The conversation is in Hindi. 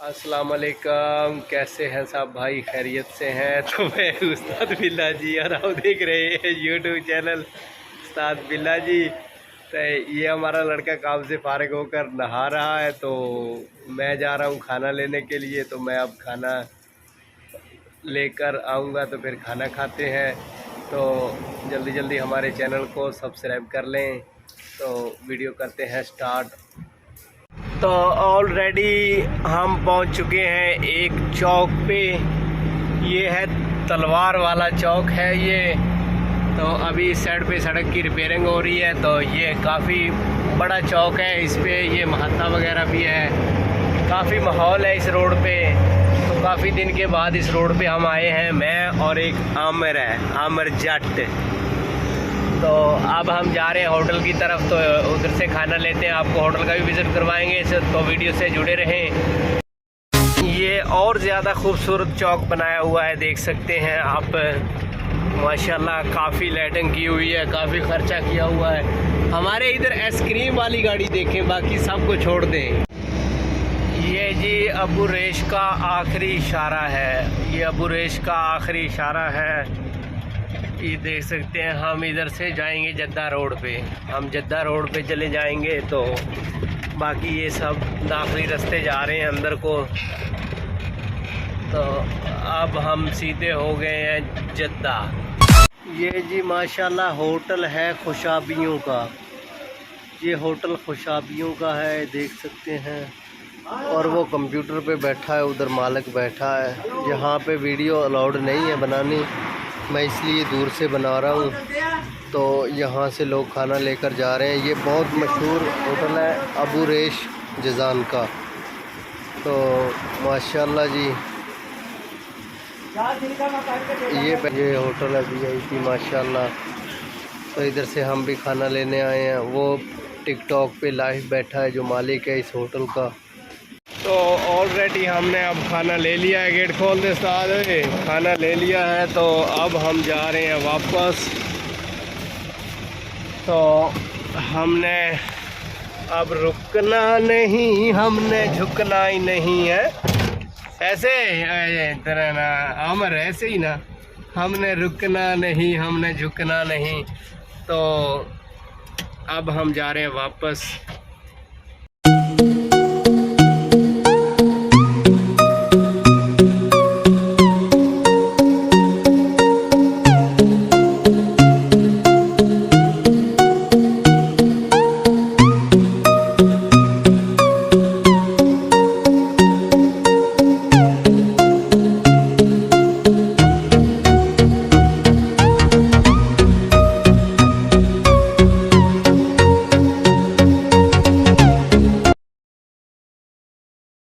अस्सलाम वालेकुम, कैसे हैं सब भाई? खैरियत से हैं? तो मैं उस्ताद बिल्ला जी और आप देख रहे हैं यूट्यूब चैनल उस्ताद बिल्ला जी। तो ये हमारा लड़का काम से फारिग होकर नहा रहा है, तो मैं जा रहा हूँ खाना लेने के लिए। तो मैं अब खाना लेकर आऊँगा तो फिर खाना खाते हैं। तो जल्दी जल्दी हमारे चैनल को सब्सक्राइब कर लें। तो वीडियो करते हैं स्टार्ट। तो ऑलरेडी हम पहुंच चुके हैं एक चौक पे। ये है तलवार वाला चौक है ये। तो अभी इस साइड पे सड़क की रिपेयरिंग हो रही है। तो ये काफ़ी बड़ा चौक है, इस पे ये महात्मा वगैरह भी है। काफ़ी माहौल है इस रोड पे। तो काफ़ी दिन के बाद इस रोड पे हम आए हैं, मैं और एक आमिर है, आमिर जट। तो अब हम जा रहे हैं होटल की तरफ, तो उधर से खाना लेते हैं। आपको होटल का भी विज़िट करवाएंगे, तो वीडियो से जुड़े रहें। ये और ज़्यादा खूबसूरत चौक बनाया हुआ है, देख सकते हैं आप। माशाल्लाह काफ़ी लाइटिंग की हुई है, काफ़ी खर्चा किया हुआ है। हमारे इधर आइसक्रीम वाली गाड़ी देखें, बाकी सबको छोड़ दें। ये जी अबू रेश का आखिरी इशारा है, ये अबू रेश का आखिरी इशारा है। ये देख सकते हैं। हम इधर से जाएंगे जद्दा रोड पे, हम जद्दा रोड पे चले जाएंगे। तो बाकी ये सब दाखिली रास्ते जा रहे हैं अंदर को। तो अब हम सीधे हो गए हैं जद्दा। ये जी माशाल्लाह होटल है खुशाबियों का। ये होटल खुशाबियों का है, देख सकते हैं। और वो कंप्यूटर पे बैठा है, उधर मालिक बैठा है। यहाँ पे वीडियो अलाउड नहीं है बनानी, मैं इसलिए दूर से बना रहा हूँ। तो यहाँ से लोग खाना लेकर जा रहे हैं। ये बहुत मशहूर होटल है अबू रेश जज़ान का। तो माशाल्लाह जी ये होटल है VIP माशाल्लाह। तो इधर से हम भी खाना लेने आए हैं। वो टिकटॉक पे लाइव बैठा है जो मालिक है इस होटल का। तो ऑलरेडी हमने अब खाना ले लिया है। गेट खोल दे उस्ताद, खाना ले लिया है। तो अब हम जा रहे हैं वापस। तो हमने अब रुकना नहीं, हमने झुकना ही नहीं है। ऐसे तरह ना अमर, ऐसे ही ना, हमने रुकना नहीं, हमने झुकना नहीं। तो अब हम जा रहे हैं वापस।